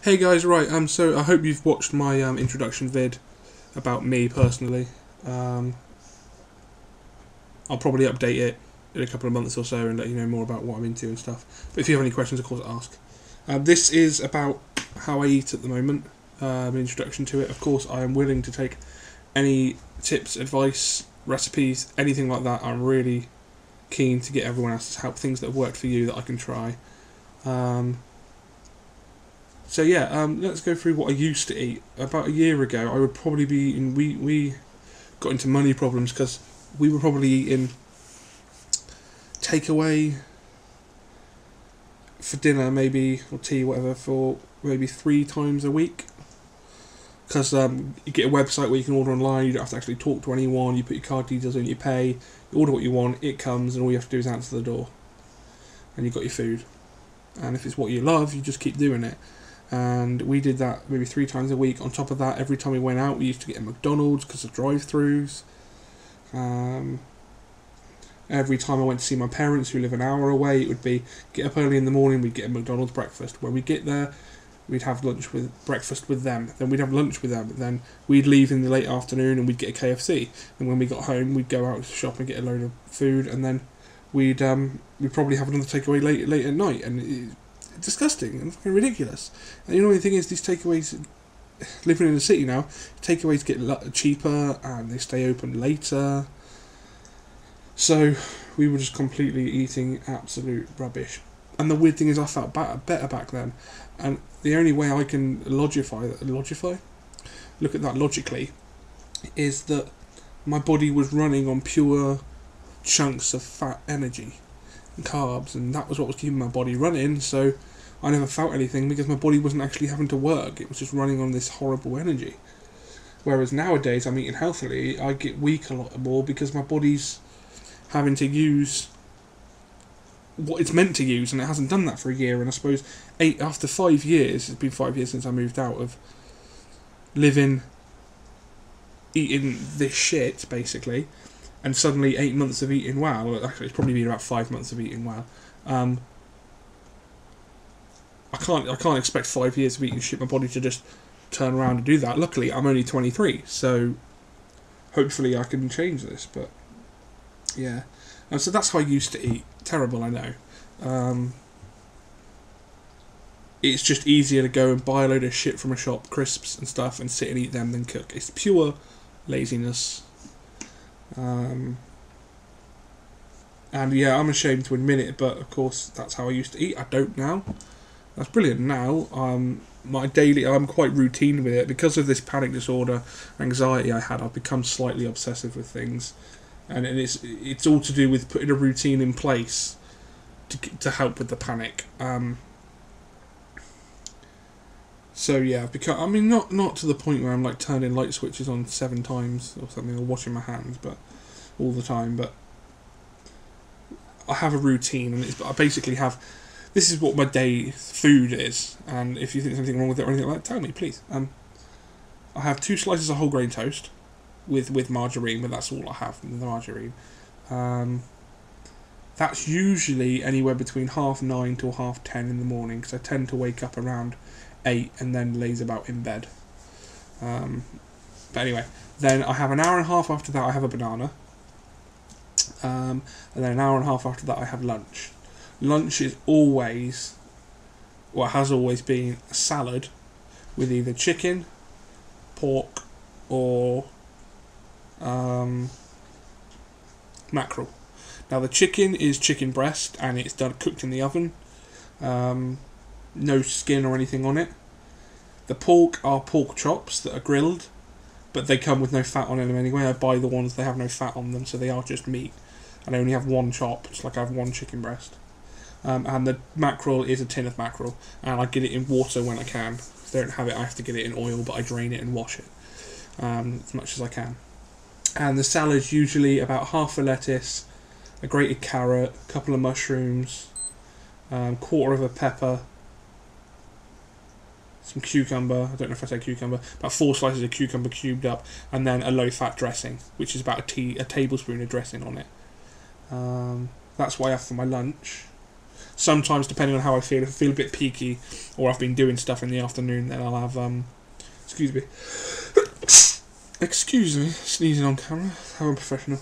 Hey guys, right, so I hope you've watched my introduction vid about me personally. I'll probably update it in a couple of months or so and let you know more about what I'm into and stuff. But if you have any questions, of course, ask. This is about how I eat at the moment, an introduction to it. Of course, I am willing to take any tips, advice, recipes, anything like that. I'm really keen to get everyone else's help, things that have worked for you that I can try. So yeah, let's go through what I used to eat. About a year ago, I would probably be eating. We got into money problems because we were probably eating takeaway for dinner, maybe, or tea, whatever, for maybe 3 times a week. Because you get a website where you can order online. You don't have to actually talk to anyone. You put your card details in, you pay, you order what you want, it comes, and all you have to do is answer the door, and you've got your food. And if it's what you love, you just keep doing it. And we did that maybe 3 times a week. On top of that, every time we went out, we used to get a McDonald's because of drive-thrus. Every time I went to see my parents who live an hour away, it would be get up early in the morning, we'd get a McDonald's breakfast. When we get there, we'd have breakfast with them. Then we'd have lunch with them. Then we'd leave in the late afternoon and we'd get a KFC. And when we got home, we'd go out to shop and get a load of food. And then we'd probably have another takeaway late at night. And disgusting and fucking ridiculous. And you know the thing is, these takeaways, living in the city now, takeaways get cheaper and they stay open later. So we were just completely eating absolute rubbish. And the weird thing is, I felt better back then. And the only way I can look at that logically, is that my body was running on pure chunks of fat energy and carbs, and that was what was keeping my body running. So I never felt anything because my body wasn't actually having to work. It was just running on this horrible energy. Whereas nowadays I'm eating healthily, I get weak a lot more because my body's having to use what it's meant to use, and it hasn't done that for a year. And I suppose after 5 years, it's been 5 years since I moved out of eating this shit basically, and suddenly 8 months of eating well. Actually, it's probably been about 5 months of eating well. I can't expect 5 years of eating shit, my body to just turn around and do that. Luckily, I'm only 23, so hopefully I can change this. But yeah, so that's how I used to eat. Terrible, I know. It's just easier to go and buy a load of shit from a shop, crisps and stuff, and sit and eat them than cook. It's pure laziness. And yeah, I'm ashamed to admit it, but of course that's how I used to eat. I don't now. That's brilliant now. I'm quite routine with it because of this panic disorder, anxiety I had. I've become slightly obsessive with things, and it's all to do with putting a routine in place to help with the panic. So yeah, I've become. I mean, not to the point where I'm like turning light switches on 7 times or something, or washing my hands, but all the time. But I have a routine, and I basically have. This is what my day food is, and if you think there's anything wrong with it or anything like that, tell me, please. I have 2 slices of whole grain toast with margarine, but that's all I have, the margarine. That's usually anywhere between 9:30 till 10:30 in the morning, because I tend to wake up around 8 and then laze about in bed. But anyway, then I have an hour and a half after that I have a banana, and then an hour and a half after that I have lunch. Lunch is always, well, has always been, a salad with either chicken, pork, or mackerel. Now the chicken is chicken breast, and it's cooked in the oven. No skin or anything on it. The pork are pork chops that are grilled, but they come with no fat on them anyway. I buy the ones that have no fat on them, so they are just meat. And I only have 1 chop, just like I have 1 chicken breast. And the mackerel is a tin of mackerel, and I get it in water when I can. If I don't have it, I have to get it in oil, but I drain it and wash it as much as I can. And the salad's usually about half a lettuce, a grated carrot, a couple of mushrooms, quarter of a pepper, some cucumber, I don't know if I say cucumber, about 4 slices of cucumber cubed up, and then a low-fat dressing, which is about a tablespoon of dressing on it. That's what I have for my lunch. Sometimes, depending on how I feel, if I feel a bit peaky or I've been doing stuff in the afternoon, then I'll have excuse me, sneezing on camera. How unprofessional.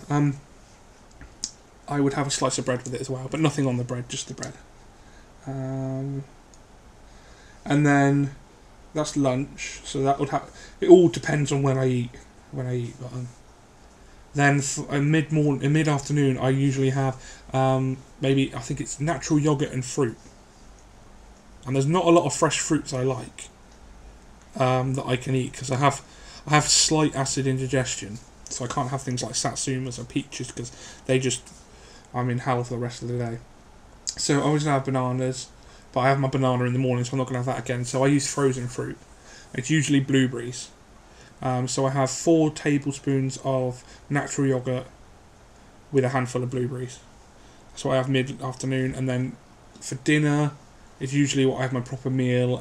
I would have a slice of bread with it as well, but nothing on the bread, just the bread. And then that's lunch. So that would have. It all depends on when I eat. But then in mid afternoon, I usually have maybe, I think it's natural yogurt and fruit. And there's not a lot of fresh fruits I like that I can eat, because I have slight acid indigestion, so I can't have things like satsumas or peaches because I'm in hell for the rest of the day. So I always have bananas, but I have my banana in the morning, so I'm not going to have that again. So I use frozen fruit. It's usually blueberries. So I have 4 tablespoons of natural yogurt with a handful of blueberries. That's what I have mid-afternoon, and then for dinner, it's usually what I have my proper meal.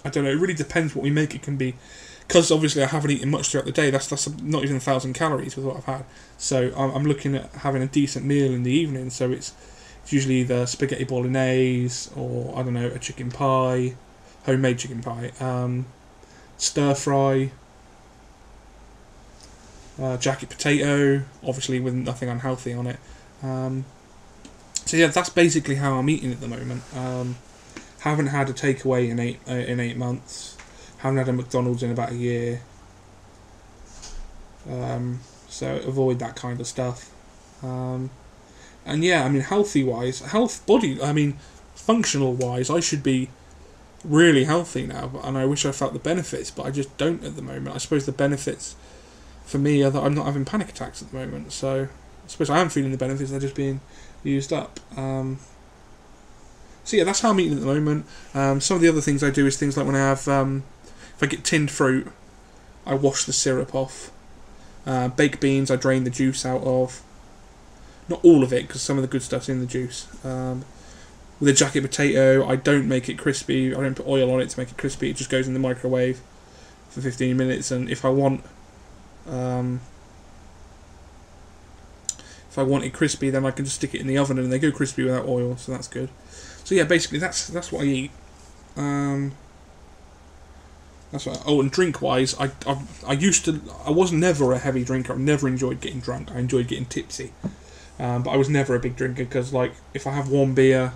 I don't know, it really depends what we make it can be, because obviously I haven't eaten much throughout the day. That's not even 1,000 calories with what I've had. So I'm looking at having a decent meal in the evening, so it's usually either spaghetti bolognese or, I don't know, a chicken pie, homemade chicken pie, stir fry, jacket potato, obviously with nothing unhealthy on it. So yeah, that's basically how I'm eating at the moment. Haven't had a takeaway in 8 months. Haven't had a McDonald's in about a year. So avoid that kind of stuff. And yeah, I mean, functional wise, I should be really healthy now, and I wish I felt the benefits, but I just don't at the moment. I suppose the benefits for me are that I'm not having panic attacks at the moment, so I suppose I am feeling the benefits, they're just being used up. So yeah, that's how I'm eating at the moment. Some of the other things I do is things like when I have, if I get tinned fruit, I wash the syrup off. Baked beans, I drain the juice out of. Not all of it, because some of the good stuff's in the juice. With a jacket potato, I don't make it crispy. I don't put oil on it to make it crispy. It just goes in the microwave for 15 minutes. And if I want it crispy, then I can just stick it in the oven and they go crispy without oil. So that's good. So yeah, basically that's what I eat. That's what. Oh, and drink wise, I was never a heavy drinker. I never enjoyed getting drunk. I enjoyed getting tipsy. But I was never a big drinker, because like if I have one beer,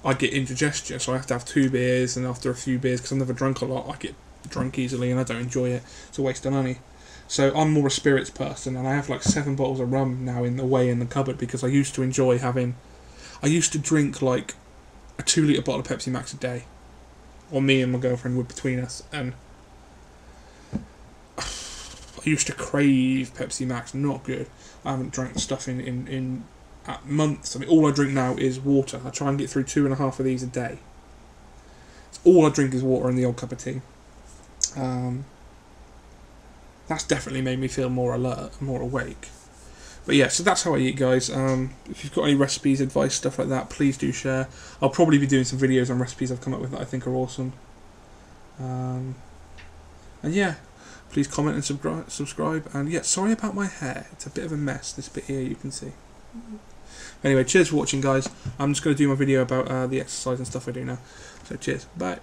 I get indigestion, so I have to have 2 beers, and after a few beers, because I've never drunk a lot, I get drunk easily and I don't enjoy it. It's a waste of money. So I'm more a spirits person, and I have like 7 bottles of rum now in the cupboard, because I used to drink like a 2-litre bottle of Pepsi Max a day, or me and my girlfriend would between us, and I used to crave Pepsi Max. Not good. I haven't drank stuff in months. I mean, all I drink now is water. I try and get through 2.5 of these a day. All I drink is water and the odd cup of tea. That's definitely made me feel more alert, more awake. But yeah, so that's how I eat, guys. If you've got any recipes, advice, stuff like that, please do share. I'll probably be doing some videos on recipes I've come up with that I think are awesome. And yeah, please comment and subscribe. And yeah, sorry about my hair. It's a bit of a mess, this bit here you can see. Anyway, cheers for watching, guys. I'm just going to do my video about the exercise and stuff I do now. So cheers, bye.